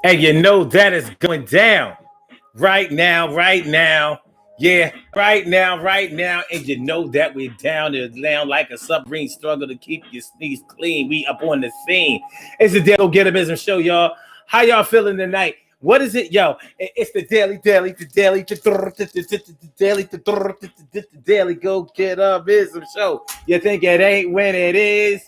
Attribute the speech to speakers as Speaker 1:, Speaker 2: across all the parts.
Speaker 1: And you know that is going down right now, right now. Yeah, right now. And you know that we're down there now like a submarine struggle to keep your sneeze clean. We up on the scene. It's the Daily Get a Business Show, y'all. How y'all feeling tonight? What is it, yo? It's the daily go get a business show. You think it ain't when it is?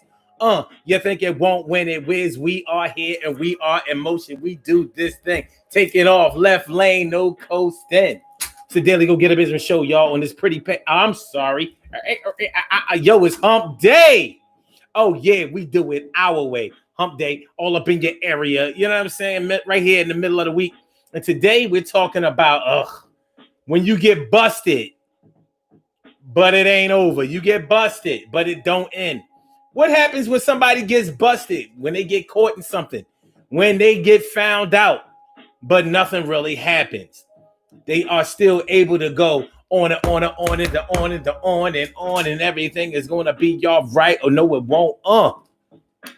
Speaker 1: You think it won't when it whiz? We are here and we are in motion. We do this thing. Take it off. Left lane, no coasting. It's the Daily Go Get a Business Show, y'all. On this I'm sorry. Yo, it's hump day. Oh, yeah, we do it our way. Hump day, all up in your area. You know what I'm saying? Right here in the middle of the week. And today we're talking about when you get busted, but it ain't over. You get busted, but it don't end. What happens when somebody gets busted? When they get caught in something? When they get found out, but nothing really happens. They are still able to go on and on and on and on and on and on, and everything is going to be y'all right or no, it won't.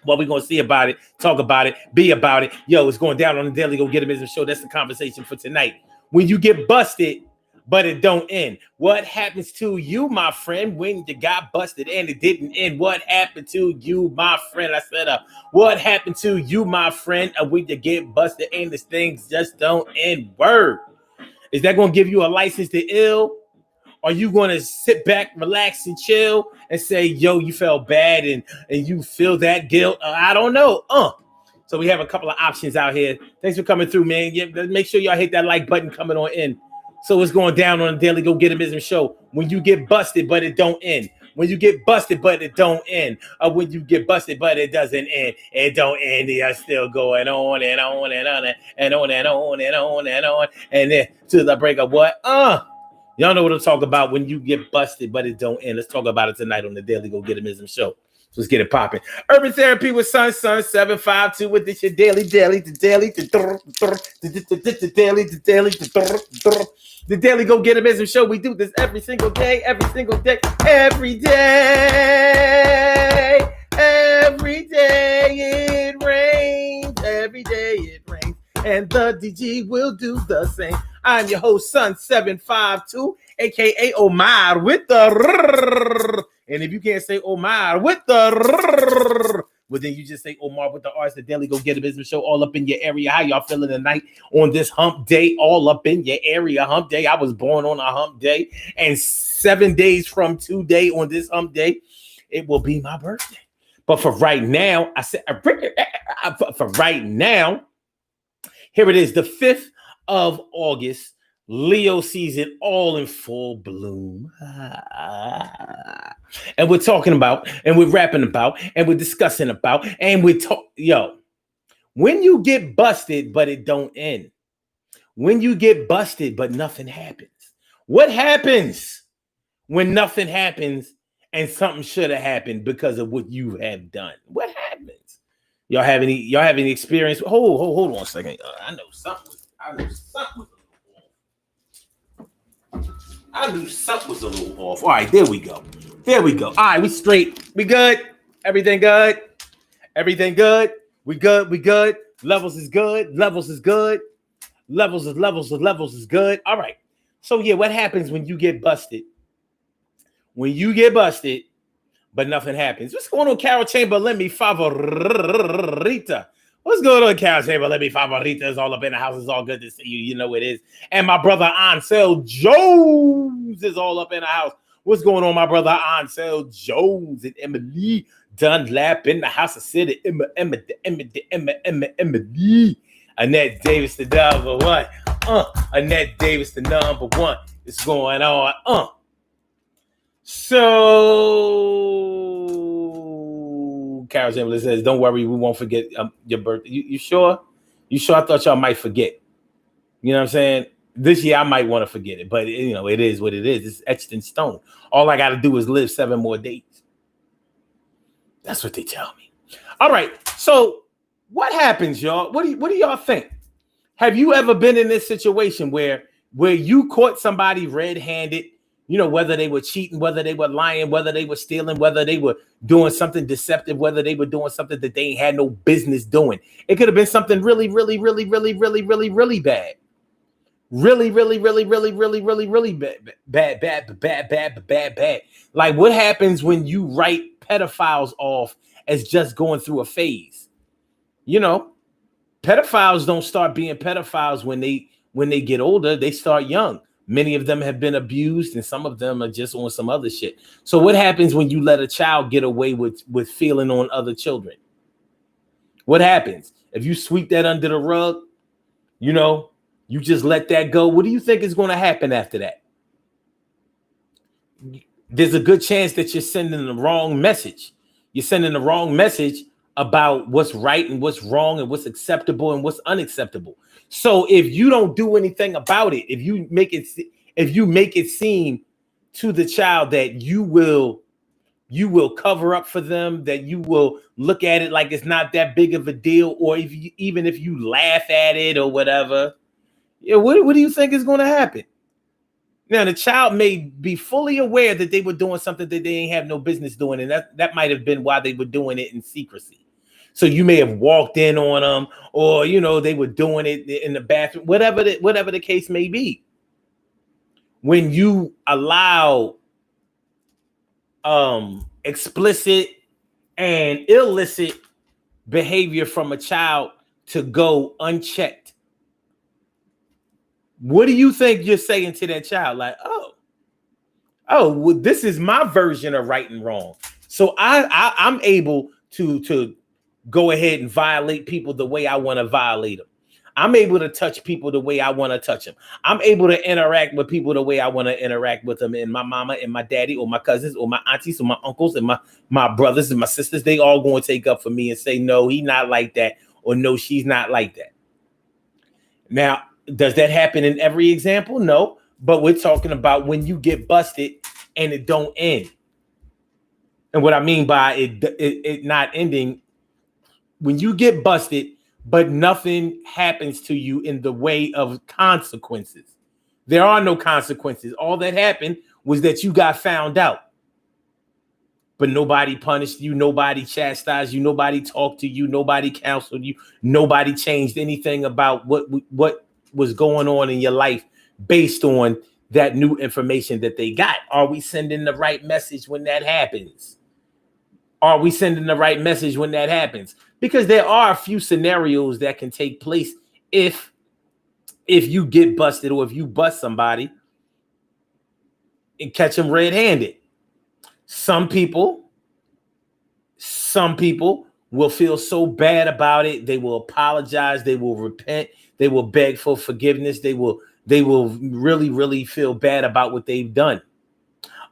Speaker 1: What we're going to see about it, talk about it, be about it. Yo, it's going down on the Daily Go Get a Business Show. That's the conversation for tonight. When you get busted, but it don't end. What happens to you, my friend, when you got busted and it didn't end? What happened to you, my friend? I said, what happened to you, my friend, when you get busted and these things just don't end? Word. Is that going to give you a license to ill? Are you going to sit back, relax, and chill and say, yo, you felt bad and you feel that guilt? I don't know. So we have a couple of options out here. Thanks for coming through, man. Yeah, make sure y'all hit that like button coming on in. So it's going down on the Daily Go Get a Business Show. When you get busted, but it don't end. When you get busted, but it don't end. When you get busted, but it doesn't end. It don't end. You're still going on and on and on and on and on and on and on. And then to the break of what? Y'all know what I'm talking about when you get busted, but it don't end. Let's talk about it tonight on the Daily Go Get a Business Show. So let's get it popping. Urban Therapy with Sun 752 with this your daily. The Daily Go Get a Business Show. We do this every single day. Every day it rains. Every day it rains. And the DG will do the same. I'm your host, Sun 752, aka Omar with the. And if you can't say Omar with the, well, then you just say Omar with the R's. The Daily Go Get a Business Show all up in your area. How y'all feeling tonight on this hump day? All up in your area. Hump day. I was born on a hump day. And 7 days from today on this hump day, it will be my birthday. But for right now, I said, for right now, here it is, the 5th of August. Leo season all in full bloom. And we're talking about, and we're rapping about, and we're discussing about, and when you get busted, but it don't end. When you get busted, but nothing happens. What happens when nothing happens and something should have happened because of what you have done? What happens? Y'all have any experience? Hold on a second. I knew something was a little off. All right, there we go. All right, we straight. We good. Everything good. We good. Levels is good. Levels is good. All right. So yeah, what happens when you get busted? When you get busted, but nothing happens. What's going on, Carol Chamberlain? Mi favorita. What's going on, Carol Chamberlain? Mi favorita is all up in the house. It's all good to see you. You know it is. And my brother Ansel Jones is all up in the house. What's going on, my brother Ansel Jones and Emily Dunlap in the house of city? Emily. Annette Davis, the number one. Annette Davis, the number one. It's going on. So, Carol Chamberlain says, don't worry, we won't forget your birthday. You sure? You sure? I thought y'all might forget. You know what I'm saying? This year, I might want to forget it. But, it is what it is. It's etched in stone. All I got to do is live 7 more days. That's what they tell me. All right. So, what happens, y'all? What do y'all think? Have you ever been in this situation where you caught somebody red-handed? You know, whether they were cheating, whether they were lying, whether they were stealing, whether they were doing something deceptive, whether they were doing something that they had no business doing. It could have been something really, really, really, really, really, really, really bad. Really, really, really, really, really, really, really bad. Like, what happens when you write pedophiles off as just going through a phase? You know, pedophiles don't start being pedophiles when they get older. They start young. Many of them have been abused, and some of them are just on some other shit. So what happens when you let a child get away with feeling on other children? What happens if you sweep that under the rug? You know, you just let that go. What do you think is going to happen after that? There's a good chance that you're sending the wrong message. You're sending the wrong message about what's right and what's wrong and what's acceptable and what's unacceptable. So if you don't do anything about it, if you make it seem to the child that you will cover up for them, that you will look at it like it's not that big of a deal, or even if you laugh at it or whatever, what do you think is going to happen? Now, the child may be fully aware that they were doing something that they ain't have no business doing, and that might have been why they were doing it in secrecy. So you may have walked in on them, or they were doing it in the bathroom, whatever the case may be. When you allow explicit and illicit behavior from a child to go unchecked, what do you think you're saying to that child? Like, well, this is my version of right and wrong. So I'm able to go ahead and violate people the way I want to violate them. I'm able to touch people the way I want to touch them. I'm able to interact with people the way I want to interact with them. And my mama and my daddy or my cousins or my aunties or my uncles and my brothers and my sisters, they all going to take up for me and say, no, he's not like that, or no, she's not like that. Now, does that happen in every example? No, but we're talking about when you get busted and it don't end. And what I mean by it not ending, when you get busted, but nothing happens to you in the way of consequences. There are no consequences. All that happened was that you got found out. But nobody punished you, nobody chastised you, nobody talked to you, nobody counseled you, nobody changed anything about what was going on in your life based on that new information that they got. Are we sending the right message when that happens? Are we sending the right message when that happens? Because there are a few scenarios that can take place if you get busted, or if you bust somebody and catch them red-handed. Some people will feel so bad about it, they will apologize, they will repent, they will beg for forgiveness, they will really, really feel bad about what they've done.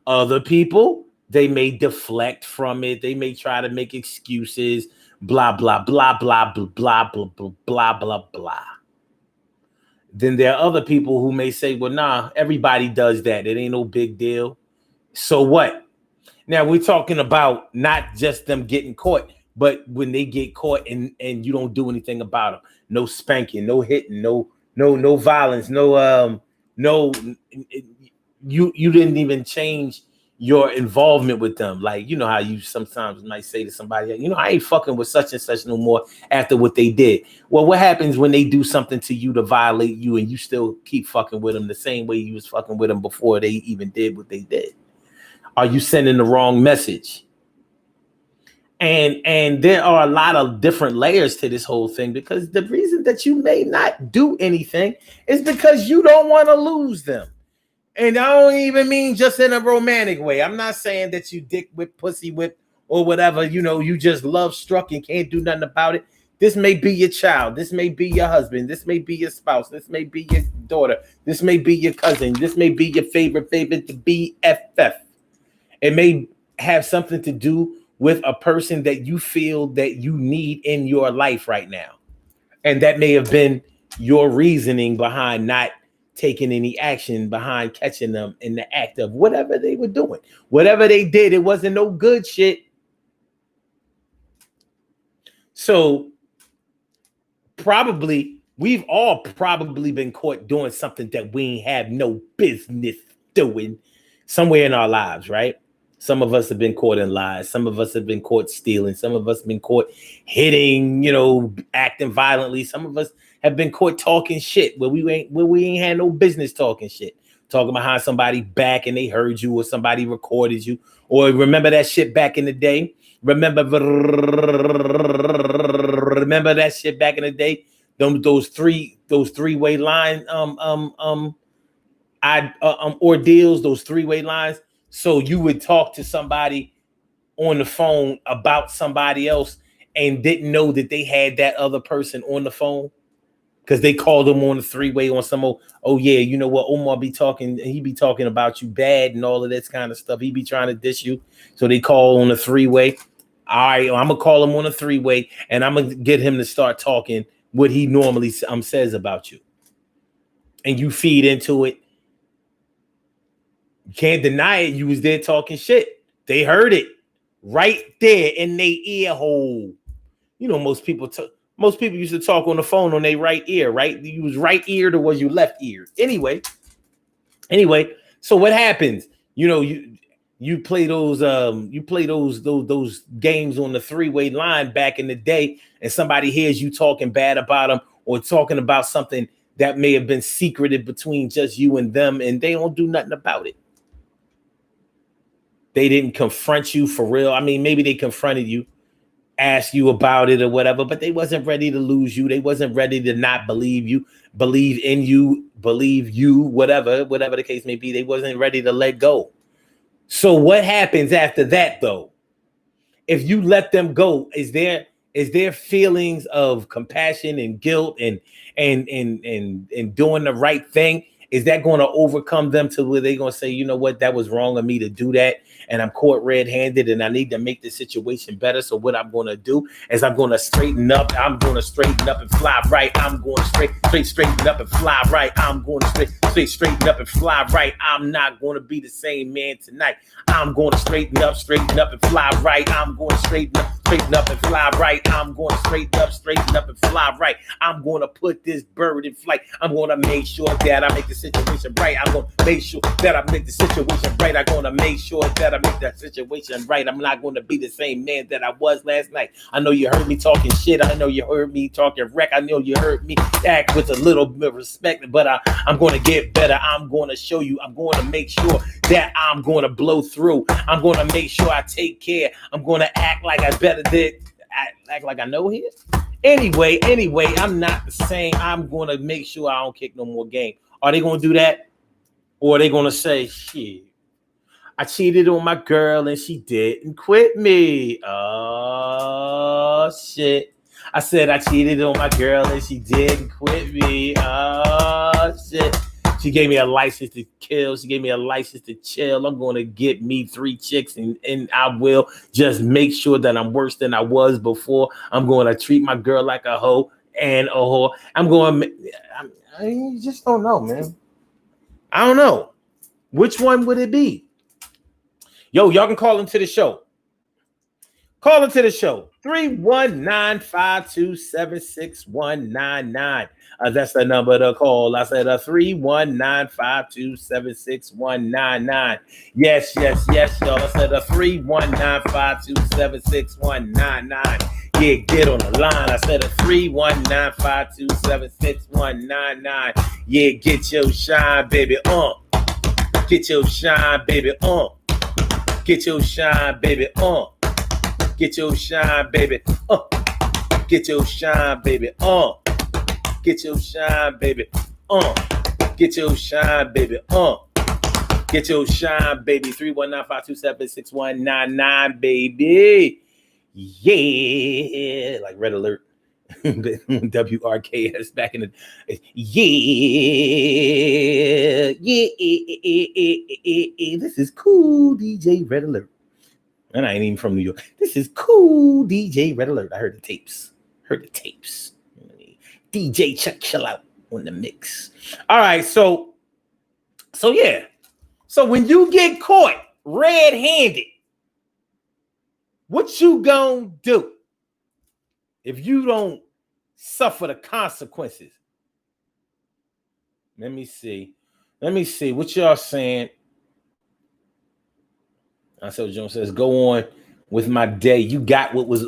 Speaker 1: Other people, they may deflect from it, they may try to make excuses, blah, blah, blah, blah, blah, blah, blah, blah, blah, blah, blah. Then there are other people who may say, well, nah, everybody does that. It ain't no big deal. So what? Now we're talking about not just them getting caught, but when they get caught and you don't do anything about them. No spanking, no hitting, no violence, no, you didn't even change your involvement with them. Like, you know how you sometimes might say to somebody, I ain't fucking with such and such no more after what they did. Well, what happens when they do something to you to violate you and you still keep fucking with them the same way you was fucking with them before they even did what they did? Are you sending the wrong message? And there are a lot of different layers to this whole thing, because the reason that you may not do anything is because you don't want to lose them. And I don't even mean just in a romantic way. I'm not saying that you dick whip, pussy whip, or whatever, you just love struck and can't do nothing about it. This may be your child. This may be your husband. This may be your spouse. This may be your daughter. This may be your cousin. This may be your favorite, the BFF. It may have something to do with a person that you feel that you need in your life right now. And that may have been your reasoning behind not taking any action, behind catching them in the act of whatever they were doing. Whatever they did, it wasn't no good shit. So we've all probably been caught doing something that we ain't have no business doing. somewhere in our lives, right? Some of us have been caught in lies. Some of us have been caught stealing. Some of us have been caught hitting, acting violently. Some of us have been caught talking shit where we ain't had no business talking shit. Talking behind somebody back and they heard you, or somebody recorded you. Or remember that shit back in the day? Remember that shit back in the day? Those three-way line ordeals, those three-way lines. So you would talk to somebody on the phone about somebody else and didn't know that they had that other person on the phone because they called them on the three-way on some oh yeah, you know what, Omar be talking, he be talking about you bad and all of this kind of stuff. He be trying to diss you. So they call on the three-way. All right, I'm gonna call him on a three-way and I'm gonna get him to start talking what he normally says about you. And you feed into it. You can't deny it. You was there talking shit. They heard it right there in their ear hole. Most people used to talk on the phone on their right ear, right? You was right ear to was your left ear. Anyway, so what happens? You play those games on the three-way line back in the day, and somebody hears you talking bad about them or talking about something that may have been secretive between just you and them, and they don't do nothing about it. They didn't confront you for real. I mean, maybe they confronted you, asked you about it or whatever, but they wasn't ready to lose you. They wasn't ready to not believe you, believe in you, believe you, whatever the case may be. They wasn't ready to let go. So what happens after that, though? If you let them go, is there feelings of compassion and guilt and doing the right thing? Is that going to overcome them to where they're going to say, you know what, that was wrong of me to do that, and I'm caught red-handed, and I need to make the situation better. So what I'm going to do is I'm going to straighten up. I'm going to straighten up and fly right. I'm going to straighten up and fly right. I'm going to straighten up and fly right. I'm not going to be the same man tonight. I'm going to straighten up and fly right. I'm going to straighten up and fly right. I'm going to straighten up and fly right. I'm going to put this bird in flight. I'm going to make sure that I make the situation right. I'm going to make sure that I make the situation right. I'm going to make sure that I make that situation right. I'm not going to be the same man that I was last night. I know you heard me talking shit. I know you heard me talking wreck. I know you heard me act with a little bit of respect, but I'm going to get better. I'm going to show you. I'm going to make sure that I'm going to blow through. I'm going to make sure I take care. I'm going to act like I better did. Act like I know here. Anyway, I'm not saying I'm going to make sure I don't kick no more game. Are they going to do that? Or are they going to say, shit, I cheated on my girl and she didn't quit me. Oh, shit. I said I cheated on my girl and she didn't quit me. Oh, shit. She gave me a license to kill. She gave me a license to chill. I'm going to get me 3 chicks and I will just make sure that I'm worse than I was before. I'm going to treat my girl like a hoe and a whore. I just don't know, man. I don't know. Which one would it be? Yo, y'all can call into the show. Call into the show. 319-527-6199. That's the number to call. I said 319-527-6199. Yes, y'all. I said 319-527-6199. Yeah, get on the line. I said 319-527-6199. Yeah, get your shine, baby. Get your shine, baby. Get your shine, baby. Get your shine, baby. Get your shine, baby. Get your shine, baby. Get your shine, baby. Get your shine, baby. 319-527-6199, baby. Yeah, like Red Alert. WRKS back in the This is cool, DJ Red Alert. And I ain't even from New York. This is cool, DJ Red Alert. I heard the tapes. DJ Chuck Chill Out on the mix. All right, so yeah. So when you get caught red-handed, what you gonna do if you don't suffer the consequences? Let me see what y'all saying. So Jones says, "Go on with my day. You got what was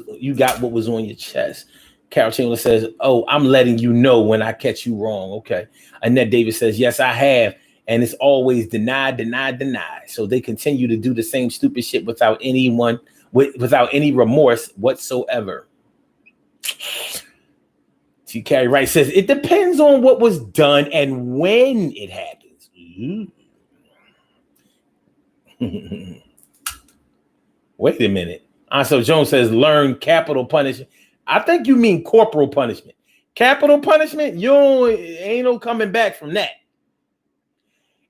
Speaker 1: on your chest." Carol Chamberlain says, "Oh, I'm letting you know when I catch you wrong." Okay. Annette Davis says, "Yes, I have, and it's always deny, deny, deny." So they continue to do the same stupid shit without any remorse whatsoever. T. Carrie Wright says, "It depends on what was done and when it happens." Wait a minute. So Jones says, "Learn capital punishment." I think you mean corporal punishment. Capital punishment, ain't no coming back from that.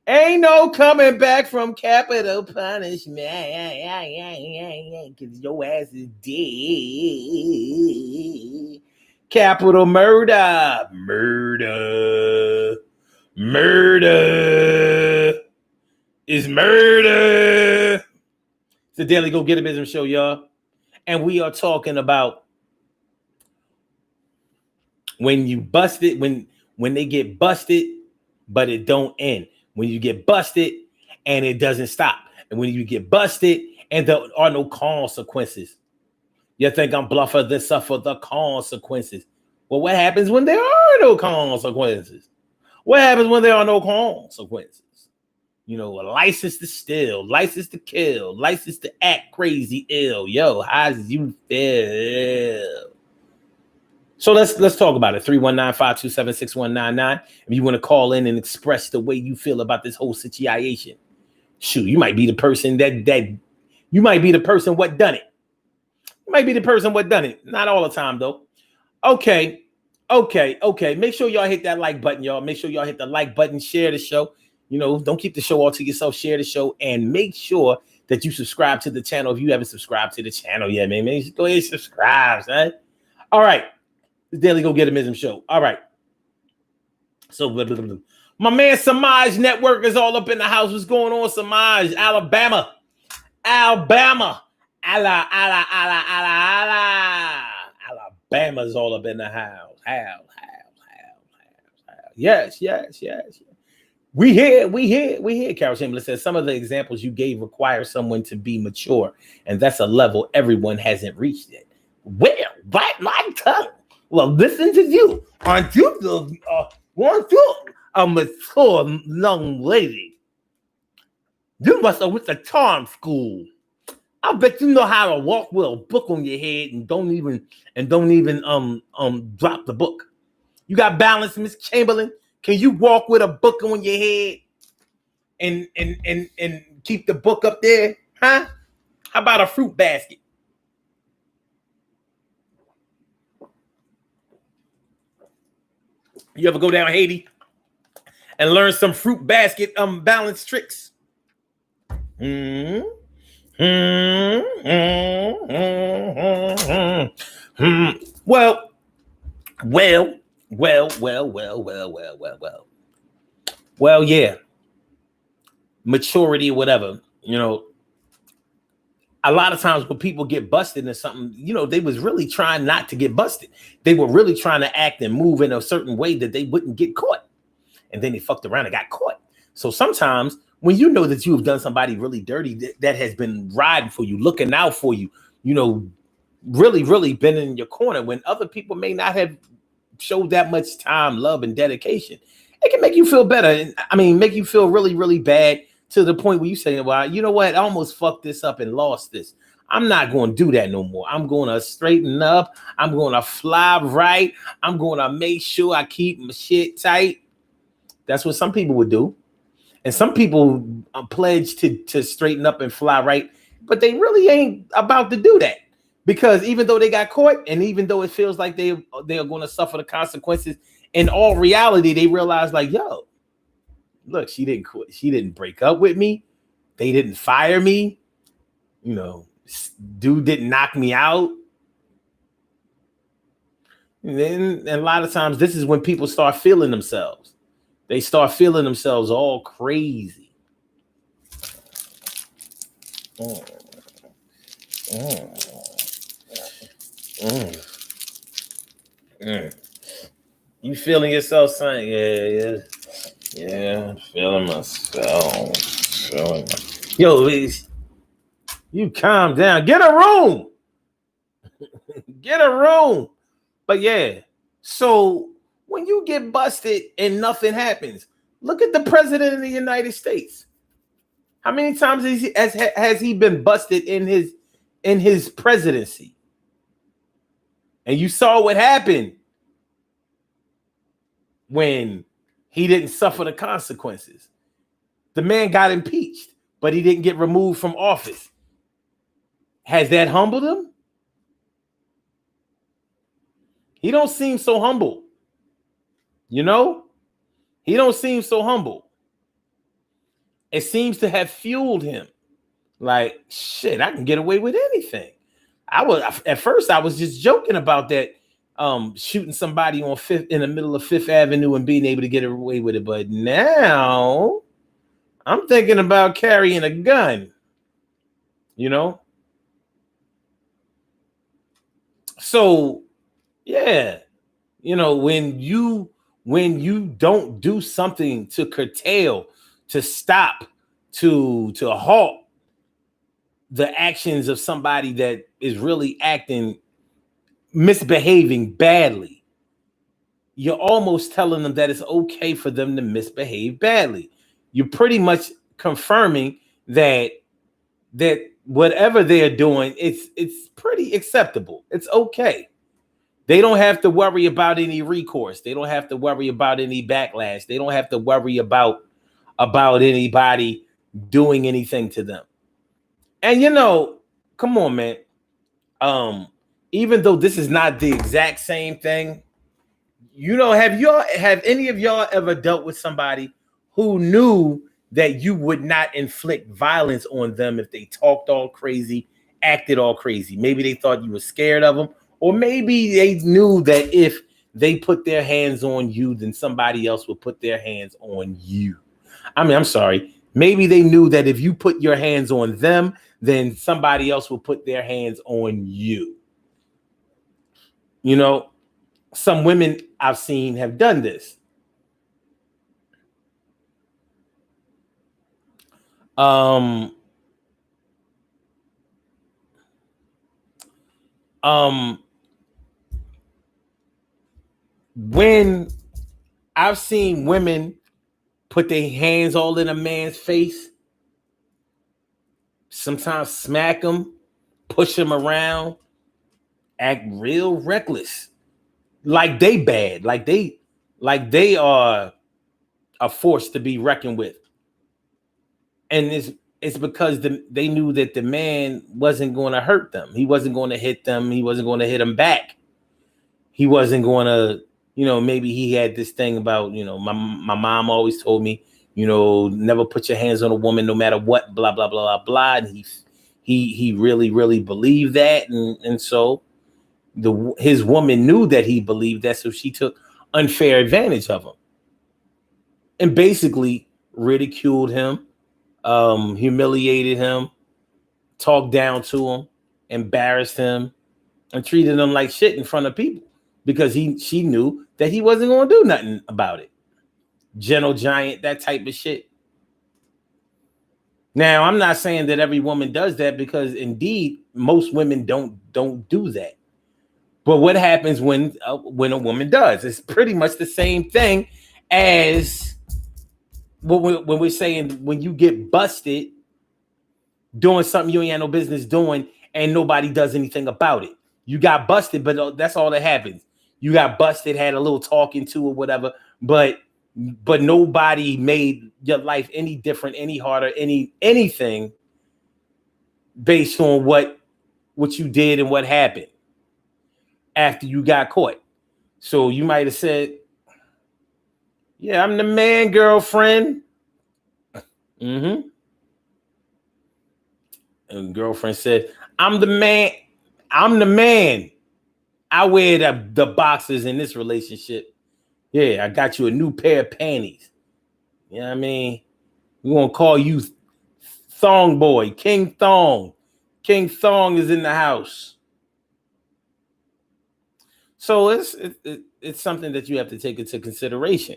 Speaker 1: Ain't no coming back from capital punishment. Because your ass is dead. Capital murder. Murder is murder. It's the Daily Go Get It show, y'all. And we are talking about when you busted, when they get busted, but it don't end. When you get busted and it doesn't stop. And when you get busted and there are no consequences. You think I'm bluffer, then suffer the consequences. Well, what happens when there are no consequences? What happens when there are no consequences? A license to steal, license to kill, license to act crazy ill. Yo, how does you feel? So let's talk about it. 319-527-6199. If you want to call in and express the way you feel about this whole situation. Shoot, you might be the person you might be the person what done it. You might be the person what done it. Not all the time though. Okay. Make sure y'all hit that like button, y'all. Make sure y'all hit the like button, share the show. Don't keep the show all to yourself. Share the show and make sure that you subscribe to the channel. If you haven't subscribed to the channel yet, man, go ahead and subscribe, son. All right. The Daily Go Get It show. All right. So my man Samaj Network is all up in the house. What's going on, Samaj? Alabama. Alabama's all up in the house. Yes. We here. Carol Chamberlain says some of the examples you gave require someone to be mature, and that's a level everyone hasn't reached yet. Well, bite my tongue. Well, listen to you. Aren't you a mature young lady? You must have went to charm school. I bet you know how to walk with a book on your head and don't even drop the book. You got balance, Miss Chamberlain? Can you walk with a book on your head and keep the book up there? Huh? How about a fruit basket? You ever go down Haiti and learn some fruit basket balance tricks? Well. Well, yeah. Maturity, whatever. A lot of times when people get busted in something, they was really trying not to get busted. They were really trying to act and move in a certain way that they wouldn't get caught. And then they fucked around and got caught. So sometimes when you know that you have done somebody really dirty that has been riding for you, looking out for you, really, really been in your corner when other people may not have showed that much time, love, and dedication, it can make you feel better. I mean, make you feel really, really bad to the point where you say, well, you know what? I almost fucked this up and lost this. I'm not going to do that no more. I'm going to straighten up. I'm going to fly right. I'm going to make sure I keep my shit tight. That's what some people would do. And some people pledge to straighten up and fly right, but they really ain't about to do that. Because even though they got caught and even though it feels like they are going to suffer the consequences, in all reality, they realize like, yo, look, she didn't quit. She didn't break up with me. They didn't fire me. Dude didn't knock me out. And a lot of times this is when people start feeling themselves. They start feeling themselves all crazy. You feeling yourself, son? Yeah, I'm feeling myself. Yo, You calm down. Get a room. Get a room. But yeah, so when you get busted and nothing happens, look at the president of the United States. How many times has he been busted in his presidency? And you saw what happened when he didn't suffer the consequences. The man got impeached, but he didn't get removed from office. Has that humbled him? He don't seem so humble. You know? He don't seem so humble. It seems to have fueled him. Like, shit, I can get away with anything. At first I was just joking about that, shooting somebody on in the middle of Fifth Avenue and being able to get away with it. But now I'm thinking about carrying a gun, you know? So yeah, you know, when you don't do something to curtail, to stop, to halt the actions of somebody that is really misbehaving badly, you're almost telling them that it's okay for them to misbehave badly. You're pretty much confirming that whatever they're doing, it's pretty acceptable. It's okay. They don't have to worry about any recourse. They don't have to worry about any backlash. They don't have to worry about anybody doing anything to them. And you know, come on, man. Even though this is not the exact same thing, you know, have any of y'all ever dealt with somebody who knew that you would not inflict violence on them if they talked all crazy, acted all crazy? Maybe they thought you were scared of them, or maybe they knew that if they put their hands on you, then somebody else would put their hands on you. I mean, I'm sorry. Maybe they knew that if you put your hands on them, then somebody else will put their hands on you. You know, some women I've seen have done this. When I've seen women put their hands all in a man's face, sometimes smack them, push them around, act real reckless, like they bad, like they are a force to be reckoned with. And it's because they knew that the man wasn't going to hurt them. He wasn't going to hit them. He wasn't going to hit them back. He wasn't going to, you know, maybe he had this thing about, you know, my mom always told me, you know, never put your hands on a woman no matter what, blah, blah, blah, blah, blah. And he really, really believed that. And so his woman knew that he believed that. So she took unfair advantage of him and basically ridiculed him, humiliated him, talked down to him, embarrassed him, and treated him like shit in front of people because she knew that he wasn't going to do nothing about it. Gentle giant, that type of shit. Now, I'm not saying that every woman does that, because indeed most women don't do that. But what happens when a woman does? It's pretty much the same thing as when we're saying when you get busted doing something you ain't had no business doing and nobody does anything about it. You got busted, but that's all that happens. You got busted, had a little talking to or whatever, but nobody made your life any different, any harder, anything based on what you did and what happened after you got caught. So you might have said, yeah, I'm the man, girlfriend. Mm-hmm. And girlfriend said, I'm the man. I'm the man. I wear the boxers in this relationship. Yeah, I got you a new pair of panties. You know what I mean? We're going to call you Thong Boy, King Thong. King Thong is in the house. So it's something that you have to take into consideration.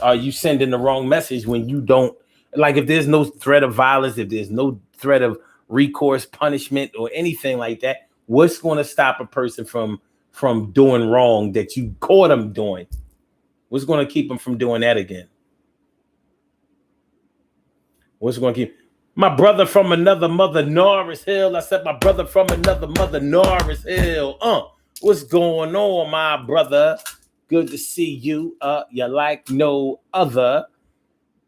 Speaker 1: Are you sending the wrong message when you don't, like, if there's no threat of violence, if there's no threat of recourse, punishment, or anything like that. What's going to stop a person from doing wrong that you caught them doing? What's going to keep them from doing that again? What's going to keep my brother from another mother, Norris Hill? I said my brother from another mother, Norris Hill. What's going on, my brother? Good to see you. You like no other.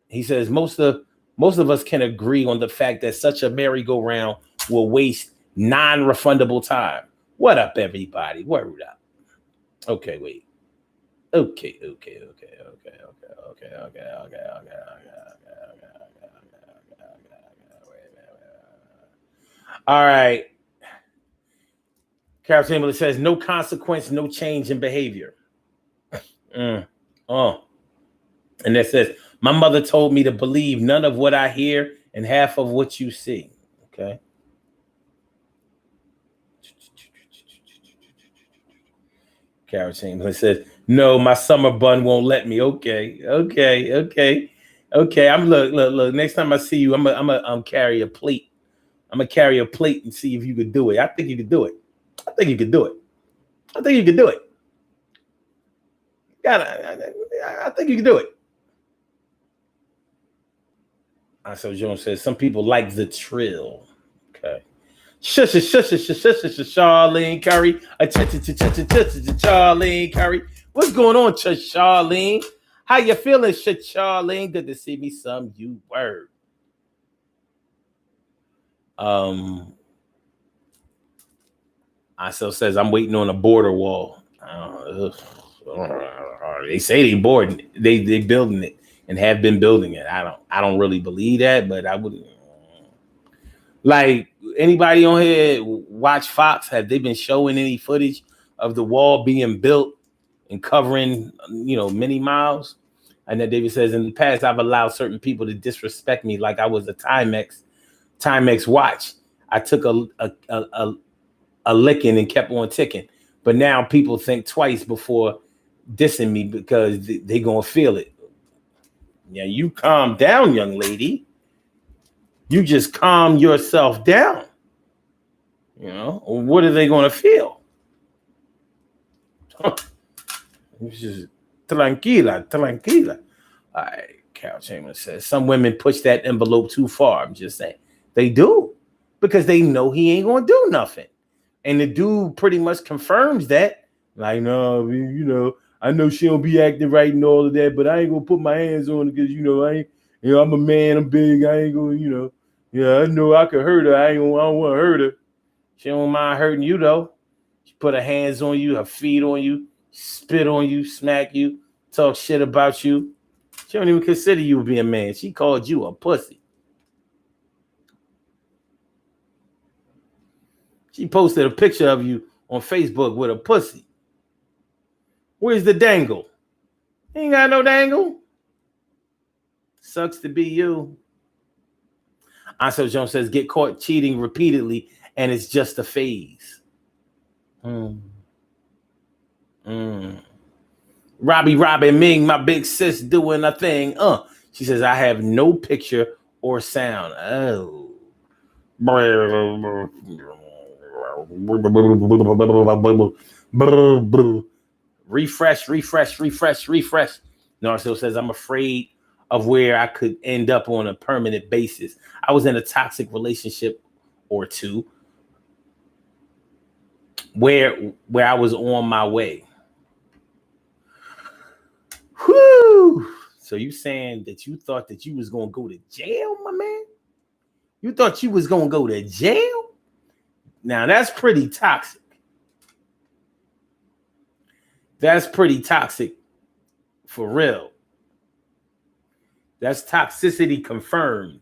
Speaker 1: He says most of us can agree on the fact that such a merry-go-round will waste non-refundable time. What up, everybody? Word up. Okay, wait. Okay. All right. Carol Chamberlain says, no consequence, no change in behavior. And that says, my mother told me to believe none of what I hear and half of what you see. Okay. Carol Chamberlain says, no, my summer bun won't let me. Okay. I'm look. Next time I see you, I'm gonna carry a plate. I'm gonna carry a plate and see if you could do it. I think you could do it. I think you could do it. I think you could do it. So Jones says some people like the trill. Okay. Charlene Curry. Charlene Curry. What's going on, Charlene? How you feeling, Charlene? Good to see me some you word. ISO says I'm waiting on a border wall. They say they boarding it. They building it and have been building it. I don't really believe that, but I wouldn't. Like anybody on here watch Fox? Have they been showing any footage of the wall being built and covering, many miles? And then David says, in the past, I've allowed certain people to disrespect me like I was a Timex watch. I took a licking and kept on ticking. But now people think twice before dissing me because they gonna feel it. Yeah, you calm down, young lady. You just calm yourself down. What are they gonna feel? Just tranquila. All right, Carol Chambers says some women push that envelope too far. I'm just saying they do because they know he ain't gonna do nothing, and the dude pretty much confirms that. Like, no, I know she don't be acting right and all of that, but I ain't gonna put my hands on it because I'm a man, I'm big, I ain't gonna, I know I could hurt her. I don't want to hurt her. She don't mind hurting you though. She put her hands on you, her feet on you, spit on you, smack you, talk shit about you. She don't even consider you being a man. She called you a pussy. She posted a picture of you on Facebook with a pussy. Where's the dangle? Ain't got no dangle. Sucks to be you. Ansel Jones says, get caught cheating repeatedly and it's just a phase. Robbie Ming, my big sis, doing a thing. She says, I have no picture or sound. Oh. Refresh. Narciso says, I'm afraid of where I could end up on a permanent basis. I was in a toxic relationship or two where I was on my way. Whew. So you saying that you thought that you was going to go to jail, my man? You thought you was going to go to jail? Now that's pretty toxic. That's pretty toxic for real. That's toxicity confirmed.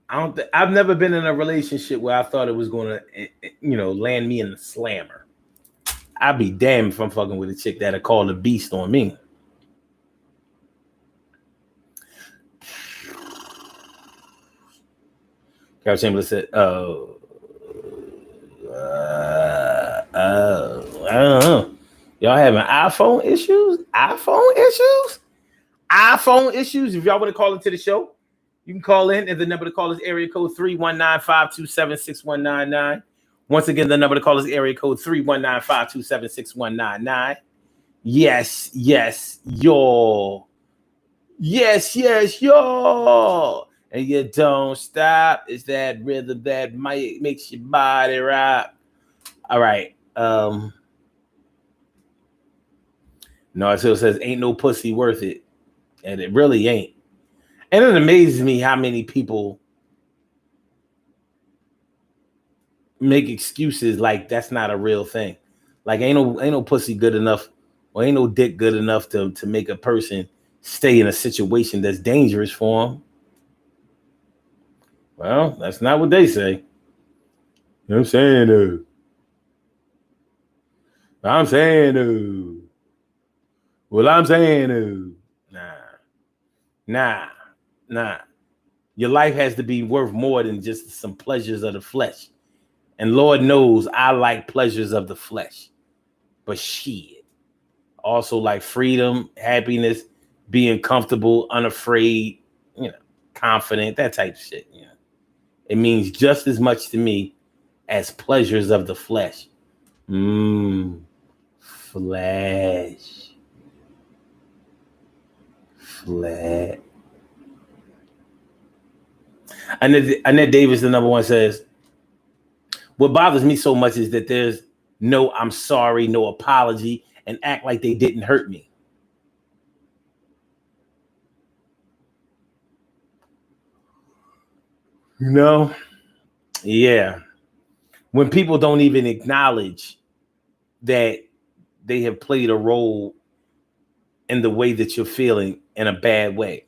Speaker 1: I've never been in a relationship where I thought it was going to, land me in the slammer. I'd be damned if I'm fucking with a chick that'll call the beast on me. Carol Chamberlain said, I don't know. Y'all having iPhone issues? iPhone issues? If y'all want to call into the show, You can call in, and the number to call is area code 319-527-6199. Once again, the number to call is area code 319-527-6199. Yes, yes, yo. Yes, yes, yo. And you don't stop. It's that rhythm that makes your body rock. All right. No, it still says ain't no pussy worth it. And it really ain't. And it amazes me how many people make excuses like that's not a real thing. Like ain't no pussy good enough, or ain't no dick good enough to make a person stay in a situation that's dangerous for them. Well, that's not what they say. You know what I'm saying, though? I'm saying, though. Well, I'm saying, though. Nah. Your life has to be worth more than just some pleasures of the flesh. And Lord knows I like pleasures of the flesh. But shit. Also like freedom, happiness, being comfortable, unafraid, confident, that type of shit. It means just as much to me as pleasures of the flesh. Flesh. Annette Davis, the number one, says, what bothers me so much is that there's no I'm sorry, no apology, and act like they didn't hurt me. Yeah. When people don't even acknowledge that they have played a role in the way that you're feeling in a bad way.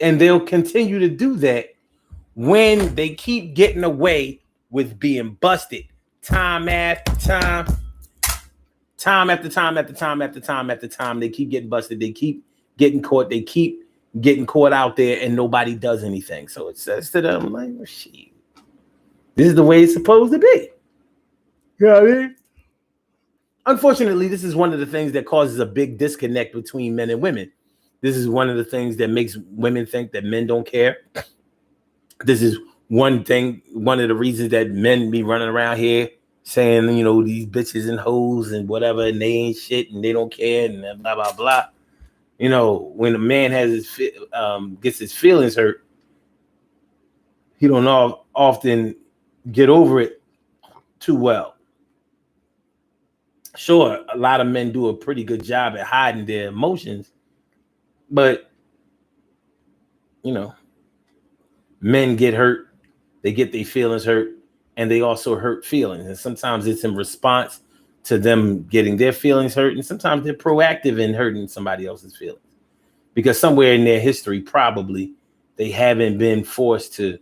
Speaker 1: And they'll continue to do that when they keep getting away with being busted time after time after time. They keep getting busted. They keep getting caught. They keep getting caught out there, and nobody does anything. So it says to them, like, well, shit, this is the way it's supposed to be. You know what I mean? Unfortunately, this is one of the things that causes a big disconnect between men and women. This is one of the things that makes women think that men don't care. This is one of the reasons that men be running around here saying, these bitches and hoes and whatever, and they ain't shit and they don't care and blah, blah, blah. When a man gets his feelings hurt, he don't often get over it too well. Sure, a lot of men do a pretty good job at hiding their emotions, but men get hurt, they get their feelings hurt, and they also hurt feelings. And sometimes it's in response to them getting their feelings hurt, and sometimes they're proactive in hurting somebody else's feelings. Because somewhere in their history, probably, they haven't been forced to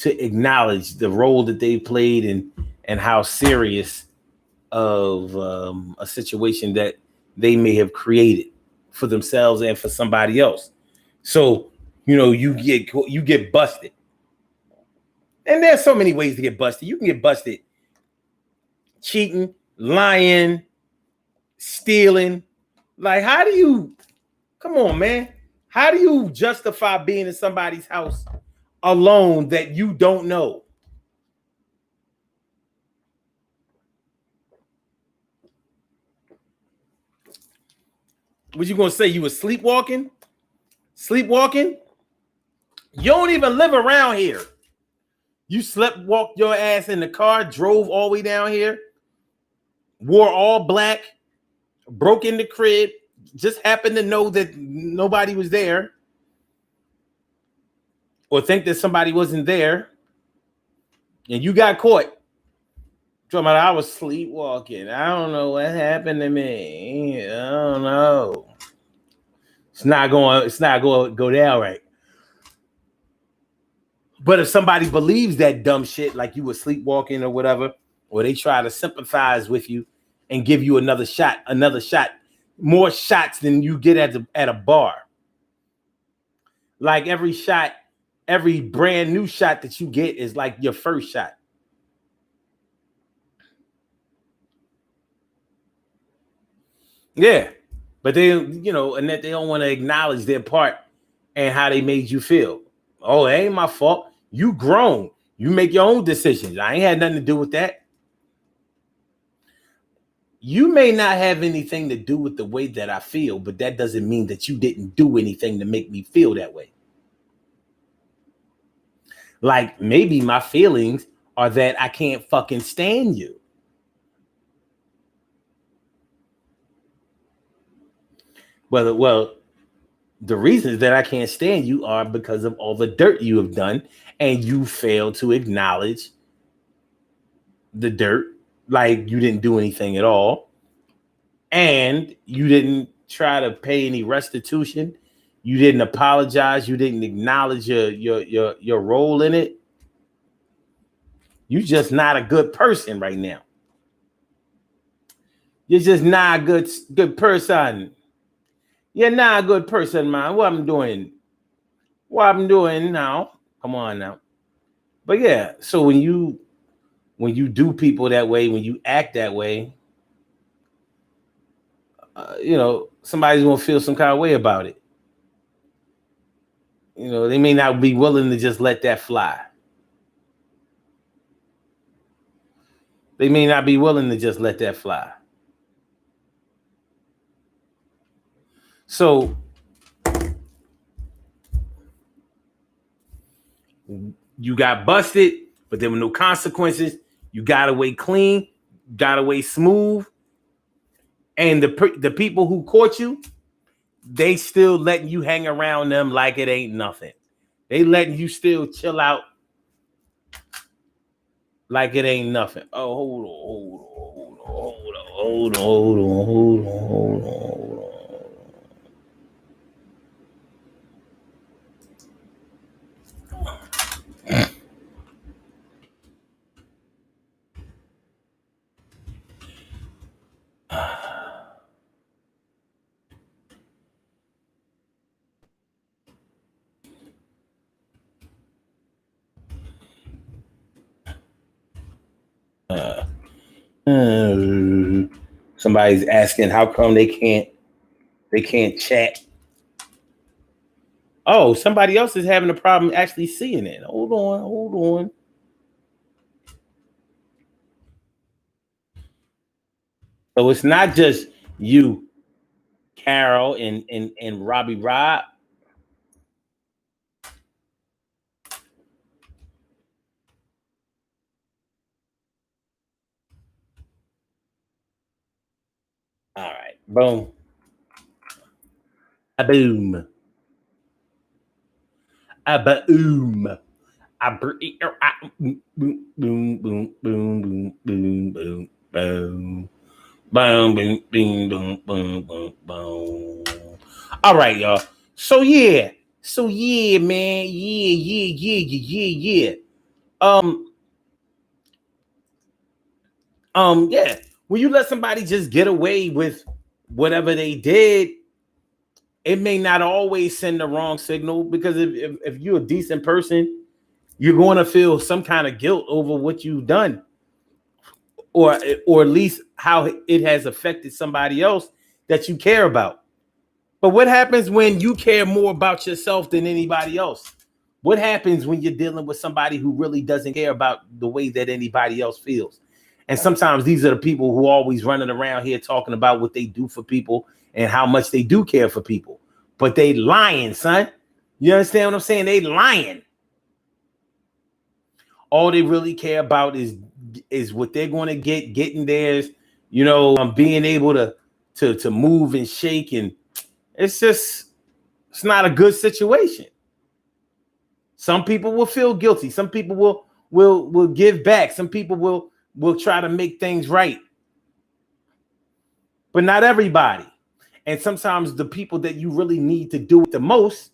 Speaker 1: acknowledge the role that they played and how serious of a situation that they may have created for themselves and for somebody else. So, you get busted. And there's so many ways to get busted. You can get busted cheating, lying, stealing. Like, come on, man. How do you justify being in somebody's house alone that you don't know? What you gonna say? You were sleepwalking? Sleepwalking? You don't even live around here. You walked your ass in the car, drove all the way down here, wore all black, broke in the crib, just happened to know that nobody was there, or think that somebody wasn't there, and you got caught. Talking about I was sleepwalking. I don't know what happened to me. I don't know. It's not going to go down right. But if somebody believes that dumb shit, like you were sleepwalking or whatever, or they try to sympathize with you and give you another shot, more shots than you get at a bar. Like every brand new shot that you get is like your first shot. Yeah. But they, and that they don't want to acknowledge their part and how they made you feel. Oh, it ain't my fault. You grown. You make your own decisions. I ain't had nothing to do with that. You may not have anything to do with the way that I feel, but that doesn't mean that you didn't do anything to make me feel that way. Like maybe my feelings are that I can't fucking stand you. Well, the reasons that I can't stand you are because of all the dirt you have done, and you fail to acknowledge the dirt, like you didn't do anything at all, and you didn't try to pay any restitution. You didn't apologize. You didn't acknowledge your role in it. You're just not a good person right now. You're just not a good person. You're not a good person, man. What I'm doing now. Come on now. But yeah, so when you do people that way, when you act that way, somebody's gonna feel some kind of way about it. They may not be willing to just let that fly. They may not be willing to just let that fly. So you got busted, but there were no consequences. You got away clean, got away smooth. And the people who caught you, they still letting you hang around them like it ain't nothing. They letting you still chill out like it ain't nothing. Oh, hold on. Somebody's asking how come they can't chat. Oh, somebody else is having a problem actually seeing it. Hold on. So it's not just you, Carol, and Robbie Rob. All right, boom, a boom, a boom, a boom, boom, boom, boom, boom, boom, boom, boom. Boom, boom, boom, boom, boom, boom, boom. All right, y'all. So yeah, man. Yeah. Yeah. When you let somebody just get away with whatever they did, it may not always send the wrong signal, because if you're a decent person, you're going to feel some kind of guilt over what you've done, or at least how it has affected somebody else that you care about. But what happens when you care more about yourself than anybody else? What happens when you're dealing with somebody who really doesn't care about the way that anybody else feels? And sometimes these are the people who are always running around here talking about what they do for people and how much they do care for people. But they lying, son. You understand what I'm saying? They lying. All they really care about is what they're going to getting theirs, being able to move and shake, and it's not a good situation. Some people will feel guilty. Some people will give back. Some people will try to make things right. But not everybody. And sometimes the people that you really need to do it the most,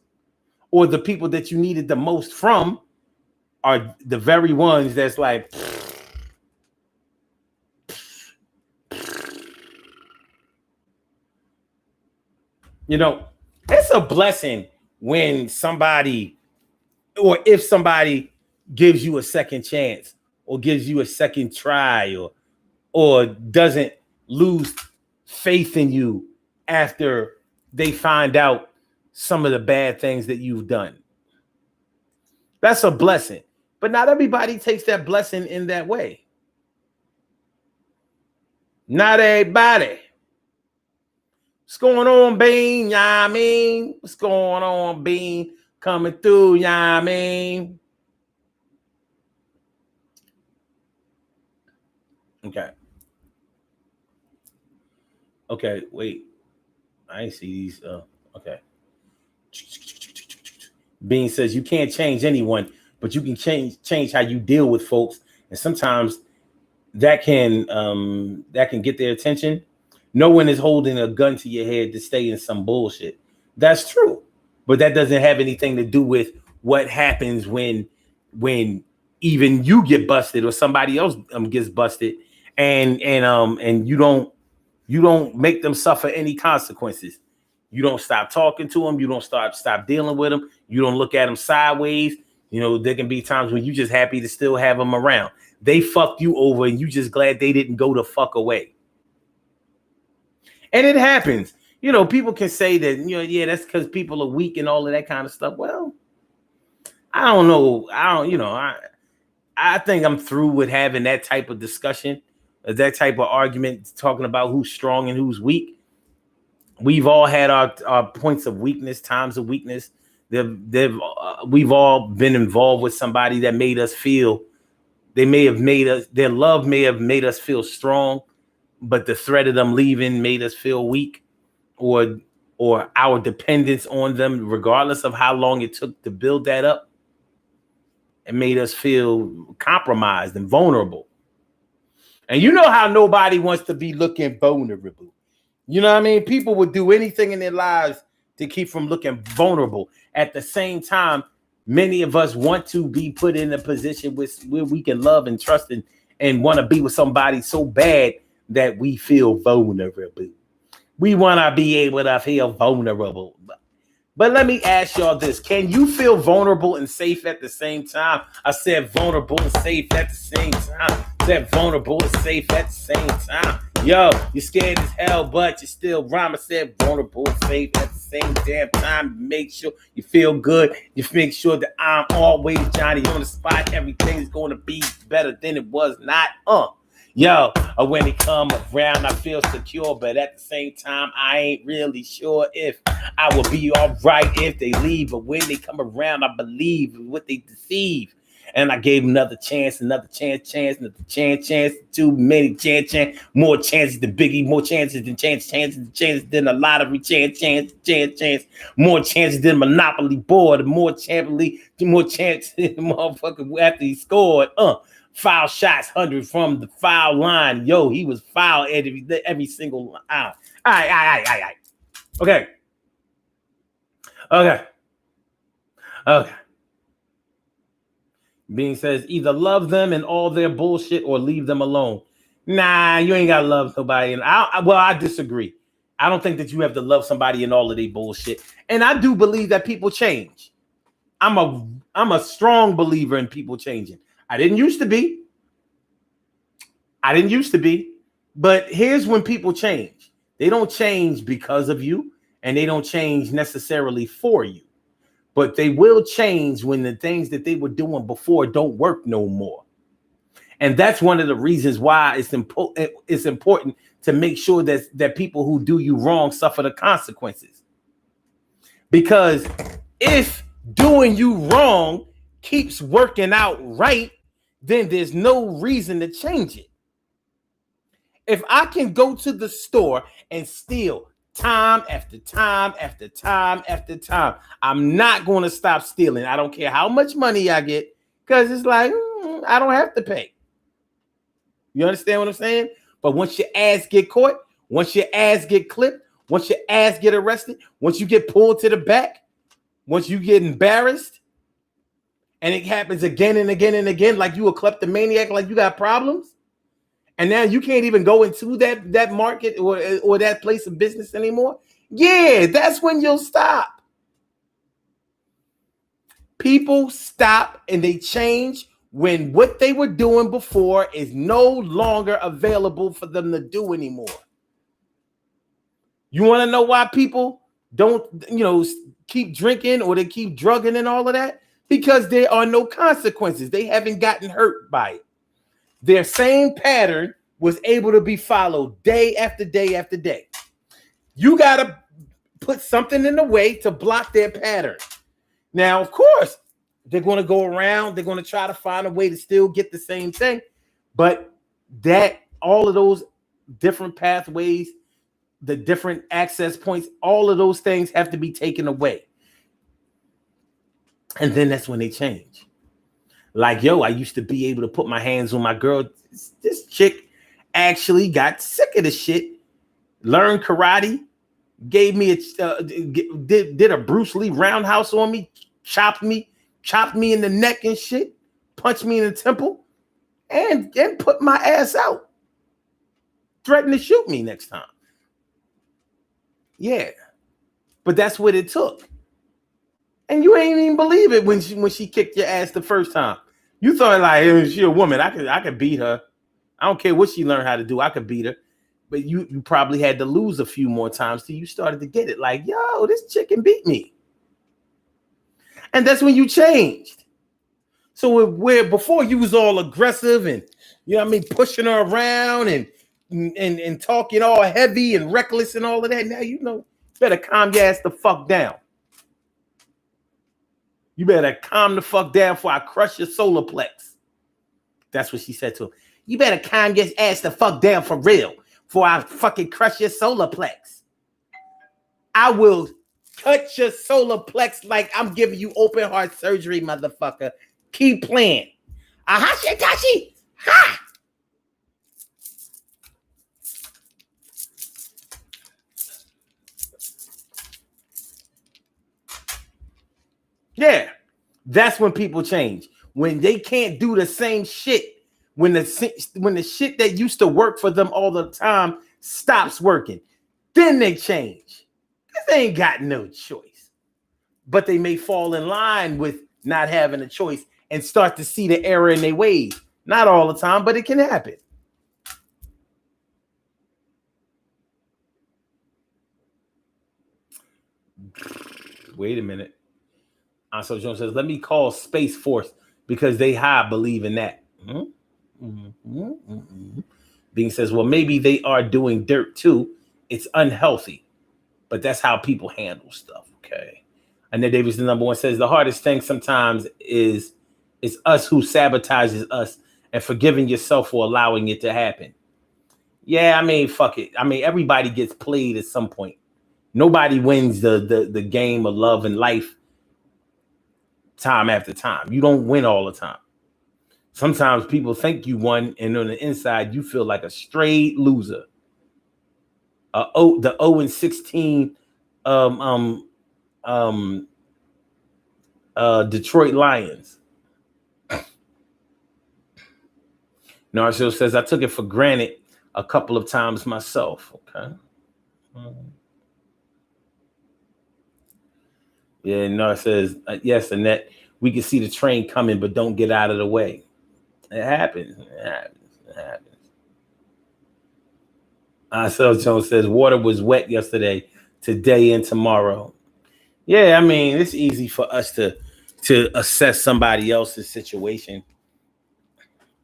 Speaker 1: or the people that you needed the most from, are the very ones that's like, it's a blessing when somebody, or if somebody gives you a second chance, or gives you a second try, or doesn't lose faith in you after they find out some of the bad things that you've done. That's a blessing. But not everybody takes that blessing in that way. Not everybody. What's going on, Bean? Yeah, I mean, what's going on, Bean? Coming through, yeah, I mean. Okay. Okay, wait. I ain't see these. Okay. Bean says you can't change anyone, but you can change how you deal with folks, and sometimes that can get their attention. No one is holding a gun to your head to stay in some bullshit. That's true, but that doesn't have anything to do with what happens when even you get busted or somebody else gets busted, and you don't make them suffer any consequences. You don't stop talking to them. You don't stop dealing with them. You don't look at them sideways. You know, there can be times when you just happy to still have them around. They fucked you over and you just glad they didn't go the fuck away. And it happens. You know, people can say that, you know, yeah, that's because people are weak and all of that kind of stuff. Well, I don't know. I think I'm through with having that type of discussion, that type of argument, talking about who's strong and who's weak. We've all had our points of weakness, times of weakness. We've all been involved with somebody that made us feel, their love may have made us feel strong, but the threat of them leaving made us feel weak, or our dependence on them, regardless of how long it took to build that up, it made us feel compromised and vulnerable. And you know how nobody wants to be looking vulnerable. You know what I mean? People would do anything in their lives to keep from looking vulnerable. At the same time, many of us want to be put in a position where we can love and trust and want to be with somebody so bad that we feel vulnerable. We want to be able to feel vulnerable. But let me ask y'all this. Can you feel vulnerable and safe at the same time? I said vulnerable and safe at the same time. I said vulnerable and safe at the same time. Yo, you're scared as hell, but you still rhyme. I said vulnerable and safe at the same damn time. Make sure you feel good. You make sure that I'm always Johnny on the spot. Everything's going to be better than it was not. Yo, when they come around, I feel secure, but at the same time, I ain't really sure if I will be all right if they leave. But when they come around, I believe in what they deceive. And I gave them another chance, too many chance, more chances than Biggie, more chances than chances than a lottery, chance, more chances than Monopoly board, more chances, motherfucker, after he scored, foul shots, 100 from the foul line. Yo, he was foul every single line. All right. Okay. Being says either love them and all their bullshit or leave them alone. Nah, you ain't gotta love nobody. And I disagree. I don't think that you have to love somebody and all of their bullshit. And I do believe that people change. I'm a strong believer in people changing. I didn't used to be. But here's when people change. They don't change because of you, and they don't change necessarily for you. But they will change when the things that they were doing before don't work no more. And that's one of the reasons why it's important to make sure that people who do you wrong suffer the consequences. Because if doing you wrong keeps working out right, then there's no reason to change it. If I can go to the store and steal time after time after time after time, I'm not going to stop stealing. I don't care how much money I get, because it's like, I don't have to pay. You understand what I'm saying? But once your ass get caught, once your ass get clipped, once your ass get arrested, once you get pulled to the back, once you get embarrassed, and it happens again and again and again, like you a kleptomaniac, like you got problems, and now you can't even go into that market or that place of business anymore. Yeah, that's when you'll stop. People stop and they change when what they were doing before is no longer available for them to do anymore. You want to know why people don't, keep drinking or they keep drugging and all of that? Because there are no consequences. They haven't gotten hurt by it. Their same pattern was able to be followed day after day after day. You got to put something in the way to block their pattern. Now, of course, they're going to go around. They're going to try to find a way to still get the same thing. But all of those different pathways, the different access points, all of those things have to be taken away. And then that's when they change. Like, I used to be able to put my hands on my girl. This chick actually got sick of the shit, learned karate, gave me did a Bruce Lee roundhouse on me, chopped me in the neck and shit, punched me in the temple, and put my ass out. Threatened to shoot me next time. Yeah. But that's what it took. And you ain't even believe it when she kicked your ass the first time. You thought like, hey, she a woman. I could beat her. I don't care what she learned how to do. I could beat her. But you probably had to lose a few more times till you started to get it. Like, yo, this chick can beat me. And that's when you changed. So where before you was all aggressive and, pushing her around and talking all heavy and reckless and all of that. Now, better calm your ass the fuck down. You better calm the fuck down before I crush your solar plex. That's what she said to him. You better calm your ass the fuck down for real before I fucking crush your solar plex. I will cut your solar plex like I'm giving you open heart surgery, motherfucker. Keep playing. Ahashitashi. Ha! Yeah, that's when people change. When they can't do the same shit, when the shit that used to work for them all the time stops working, then they change. Because they ain't got no choice. But they may fall in line with not having a choice and start to see the error in their ways. Not all the time, but it can happen. Wait a minute. So Jones says, let me call Space Force because they believe in that. Being says, well, maybe they are doing dirt too. It's unhealthy, but that's how people handle stuff. Okay. And then Davis, the number one, says the hardest thing sometimes is us who sabotages us and forgiving yourself for allowing it to happen. Yeah, fuck it. Everybody gets played at some point. Nobody wins the game of love and life time after time. You don't win all the time. Sometimes people think you won, and on the inside, you feel like a straight loser. The 0-16 Detroit Lions. Narciso says, I took it for granted a couple of times myself. Okay. Yeah, Nar says, yes, Annette, we can see the train coming, but don't get out of the way. It happens. So Jones says, water was wet yesterday, today, and tomorrow. Yeah, it's easy for us to assess somebody else's situation.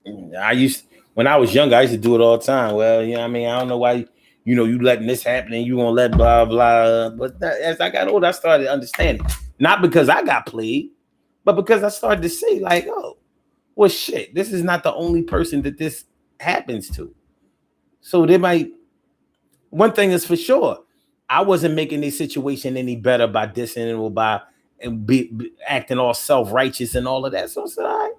Speaker 1: When I was younger, I used to do it all the time. Well, I don't know why, you letting this happen and you gonna let blah, blah. But as I got older, I started understanding. Not because I got played, but because I started to see like, oh, well, shit, this is not the only person that this happens to. So one thing is for sure, I wasn't making this situation any better by dissing or by be acting all self-righteous and all of that. So it's all right.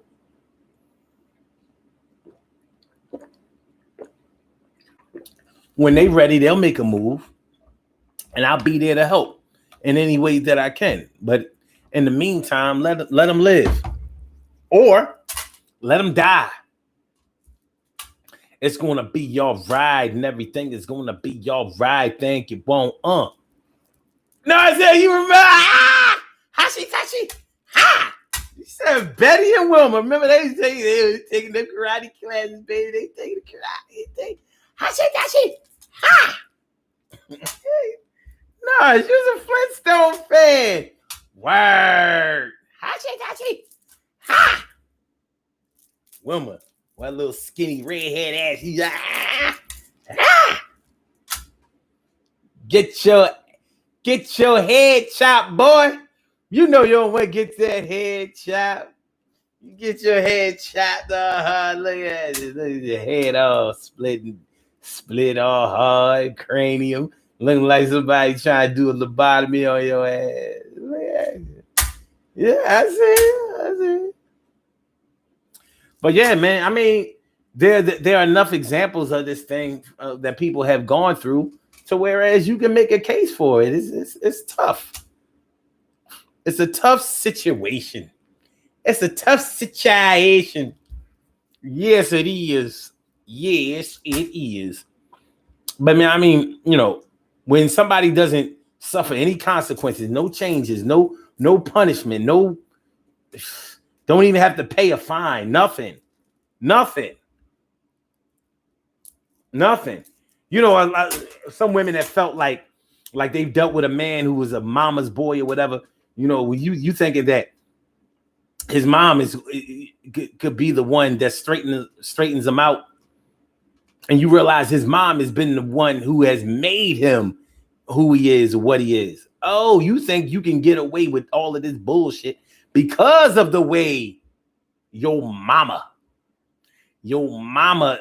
Speaker 1: When they ready, they'll make a move, and I'll be there to help in any way that I can. But in the meantime, let them live, or let them die. It's gonna be your ride, and everything is gonna be your ride. Think it won't. No, I said you remember. Hashi, ha. You said Betty and Wilma. Remember they were taking the karate classes, baby. They taking the karate. Hashi, ha. She was a Flintstone fan. Word. Hachi. Ha. Wilma, one little skinny redhead ass. She's like, Get your head chopped, boy. You know you don't want to get that head chopped. You get your head chopped. Look at it. Look at your head all split all hard, cranium. Looking like somebody trying to do a lobotomy on your ass. Look at it. Yeah, I see. But yeah, man, I mean, there are enough examples of this thing that people have gone through to whereas you can make a case for it. It's tough. It's a tough situation. It's a tough situation. Yes, it is. Yes, it is. But man, I mean, you know, when somebody doesn't suffer any consequences, no changes, no punishment, don't even have to pay a fine, nothing. You know, some women that felt like they've dealt with a man who was a mama's boy or whatever. You know, you thinking that his mom could be the one that straightens him out, and you realize his mom has been the one who has made him who he is, what he is. Oh, you think you can get away with all of this bullshit because of the way your mama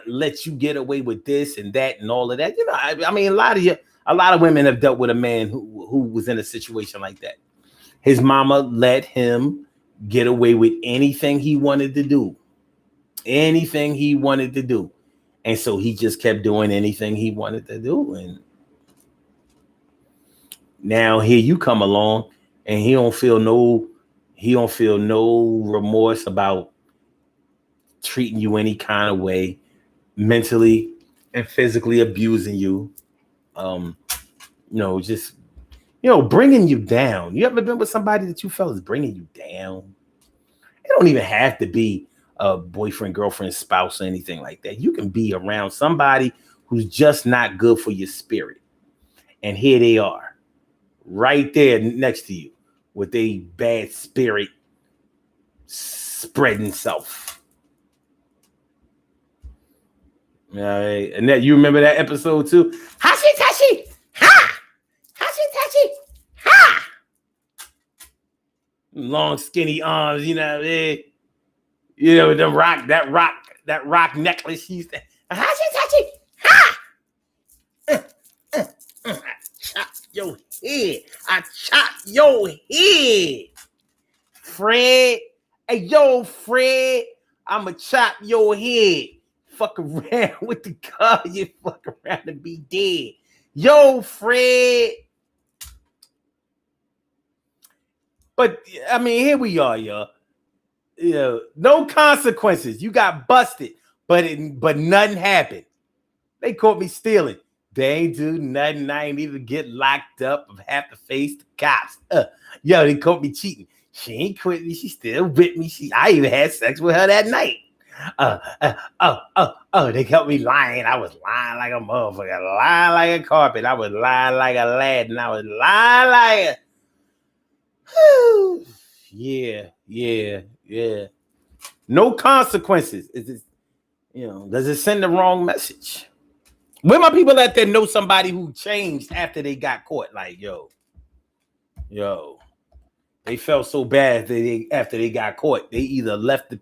Speaker 1: lets you get away with this and that and all of that. You know, I mean, a lot of women have dealt with a man who was in a situation like that. His mama let him get away with anything he wanted to do. And so he just kept doing anything he wanted to do. And now here you come along and he don't feel no remorse about treating you any kind of way, mentally and physically abusing you. Just bringing you down. You ever been with somebody that you felt is bringing you down? It don't even have to be a boyfriend, girlfriend, spouse, or anything like that. You can be around somebody who's just not good for your spirit. And here they are, right there next to you with a bad spirit spreading self. All right. And that, you remember that episode too? Hashi-tashi! Ha! Hashi-tashi! Ha! Long skinny arms, you know, the rock necklace. She used to Hashi-tashi! Ha! I chop your head. Fred. Hey, yo, Fred. I'ma chop your head. Fuck around with the car. You fuck around and be dead. Yo, Fred. But I mean, here we are, y'all. You know, no consequences. You got busted, but nothing happened. They caught me stealing. They ain't do nothing. I ain't even get locked up. I have to face the cops. They caught me cheating. She ain't quit me. She still with me. I even had sex with her that night. They caught me lying. I was lying like a motherfucker, lying like a carpet. I was lying like a lad, and I was lying like a yeah. No consequences. Does it send the wrong message? Where my people out there know somebody who changed after they got caught? Like, yo, they felt so bad that after they got caught, they either left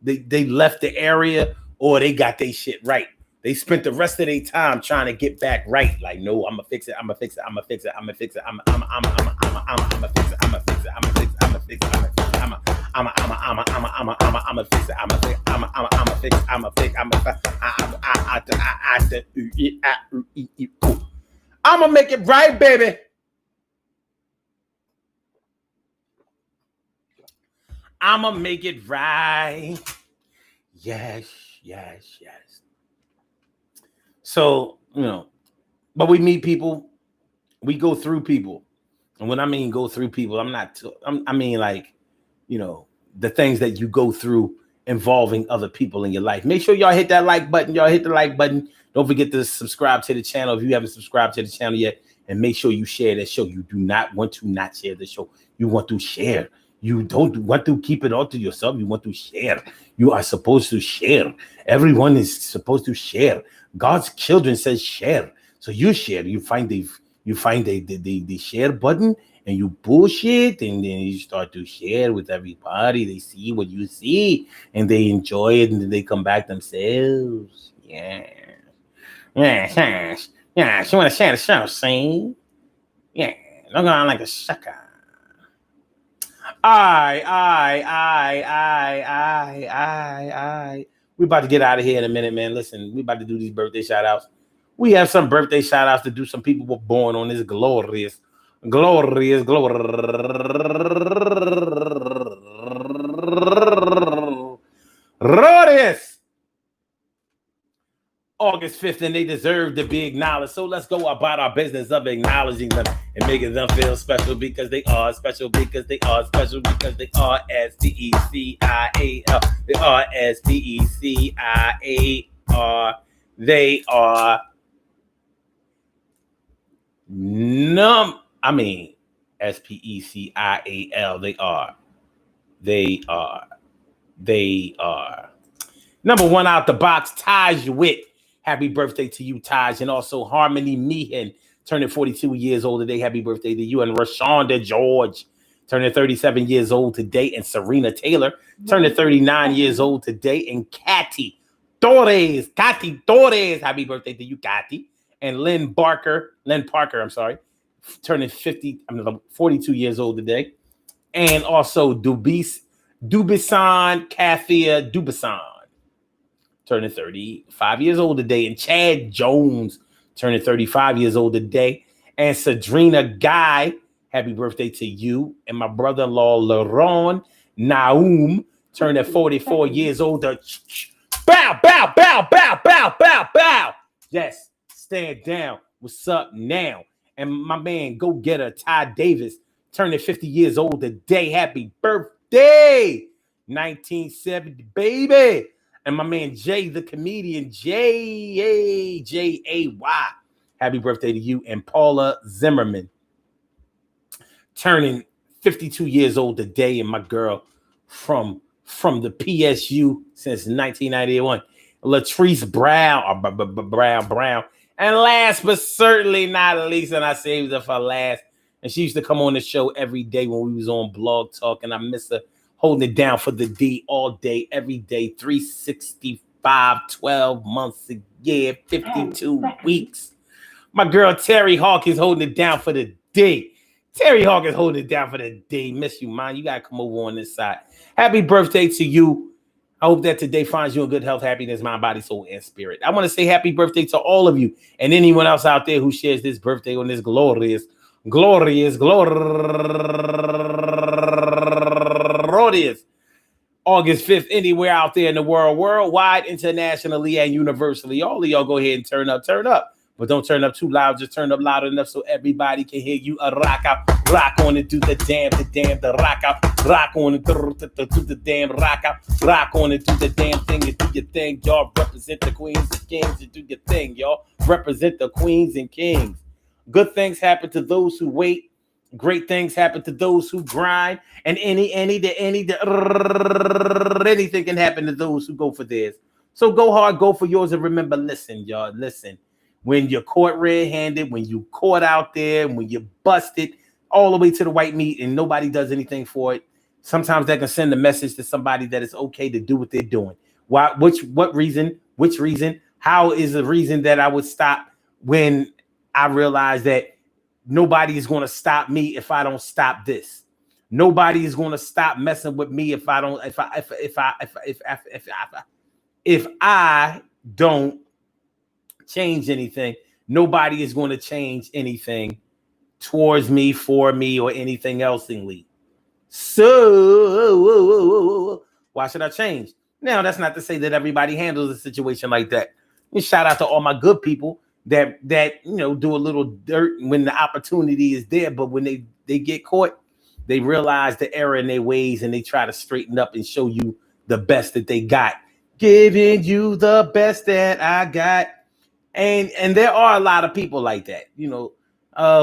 Speaker 1: they left the area or they got their shit right. They spent the rest of their time trying to get back right. Like, no, I'm gonna fix it. I'm gonna fix it. I'm gonna fix it. I'm gonna fix it. I'm gonna fix it. I'm gonna fix it. I'm gonna fix it. I'm gonna fix it. I'm gonna fix it. I'm gonna fix it. I'm gonna fix it. I'm gonna fix it. I'm gonna make it right, baby. I'm gonna make it right. Yes. So, but we meet people, we go through people. And when I mean go through people, I mean like, the things that you go through involving other people in your life. Make sure y'all hit that like button. Y'all hit the like button. Don't forget to subscribe to the channel if you haven't subscribed to the channel yet. And make sure you share that show. You do not want to not share the show. You want to share. You don't want to keep it all to yourself. You want to share. You are supposed to share. Everyone is supposed to share. God's children says share. So you share. You find the share button and you push it, and then you start to share with everybody. They see what you see and they enjoy it, and then they come back themselves. Yeah. Yeah. Yeah. She want to share the show, see? Yeah. Look on like a sucker. I. We about to get out of here in a minute, man. Listen, we about to do these birthday shout outs. We have some birthday shout outs to do. Some people were born on this glorious August 5th, and they deserve to be acknowledged. So let's go about our business of acknowledging them and making them feel special, because they are special, because they are special, because they are S-T-E-C-I-A-L. They are S-T-E-C-I-A-R. They are S-P-E-C-I-A-L. They are number one out the box, Taj Witt. Happy birthday to you, Taj. And also Harmony Meehan, turning 42 years old today. Happy birthday to you. And Rashonda George, turning 37 years old today. And Serena Taylor, turning 39 years old today. And Katy Torres. Happy birthday to you, Katy. And Lynn Parker, turning 42 years old today. And also Dubisan Kathia Dubisan, turning 35 years old today. And Chad Jones, turning 35 years old today. And Sadrina Guy, happy birthday to you. And my brother-in-law, Laron Naum, turning 44 years old. Bow, bow, bow, bow, bow, bow, bow. Yes, stand down. What's up now? And my man, go-getter, Ty Davis, turning 50 years old today. Happy birthday, 1970, baby. And my man Jay, the comedian, J-A-Y. Happy birthday to you. And Paula Zimmerman, turning 52 years old today. And my girl from the PSU since 1991, Latrice Brown. And last but certainly not least, and I saved her for last, and she used to come on the show every day when we was on Blog Talk, and I miss her holding it down for the D all day, every day, 365, 12 months a year, 52 weeks. My girl Terry Hawk is holding it down for the D. Terry Hawk is holding it down for the D. Miss you, man. You got to come over on this side. Happy birthday to you. I hope that today finds you in good health, happiness, mind, body, soul, and spirit. I want to say happy birthday to all of you and anyone else out there who shares this birthday on this glorious August 5th, anywhere out there in the world, worldwide, internationally, and universally. All of y'all go ahead and turn up. But don't turn up too loud. Just turn up loud enough so everybody can hear you. Rock out, rock on and do the damn, the rock out, rock on and do the damn, rock out, rock on and do the damn thing and do your thing. Y'all represent the queens and kings and do your thing, y'all. Represent the queens and kings. Good things happen to those who wait. Great things happen to those who grind. And anything can happen to those who go for theirs. So go hard, go for yours, and remember, listen, y'all, listen. When you're caught red-handed, when you caught out there, when you're busted all the way to the white meat and nobody does anything for it, sometimes that can send a message to somebody that it's okay to do what they're doing. Why? Which reason? How is the reason that I would stop when I realize that nobody is going to stop me if I don't stop this? Nobody is going to stop messing with me if I don't change anything. Nobody is going to change anything towards me, for me, or anything else. So why should I change? Now, that's not to say that everybody handles a situation like that. And shout out to all my good people that do a little dirt when the opportunity is there, but when they get caught, they realize the error in their ways and they try to straighten up and show you the best that they got. Giving you the best that I got. And there are a lot of people like that. You know,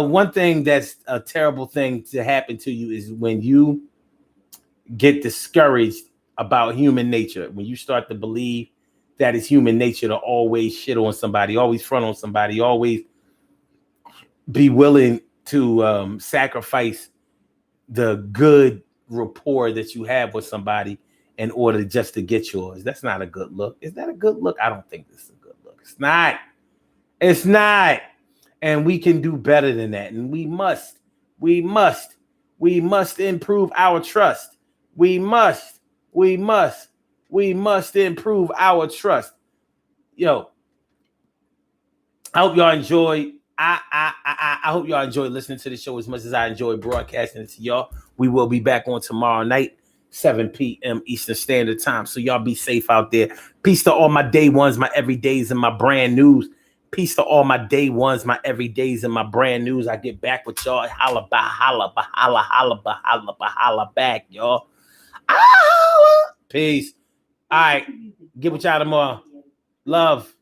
Speaker 1: one thing that's a terrible thing to happen to you is when you get discouraged about human nature. When you start to believe that it's human nature to always shit on somebody, always front on somebody, always be willing to sacrifice the good rapport that you have with somebody in order just to get yours. That's not a good look. Is that a good look? I don't think this is a good look. It's not. It's not. And we can do better than that. And we must improve our trust. We must improve our trust. Yo, I hope y'all enjoy. I hope y'all enjoy listening to the show as much as I enjoy broadcasting it to y'all. We will be back on tomorrow night, 7 p.m. Eastern Standard Time. So y'all be safe out there. Peace to all my day ones, my everydays, and my brand news. Peace to all my day ones, my everydays, and my brand news. I get back with y'all. Holla back, y'all. Peace. All right. Get with y'all tomorrow. Love.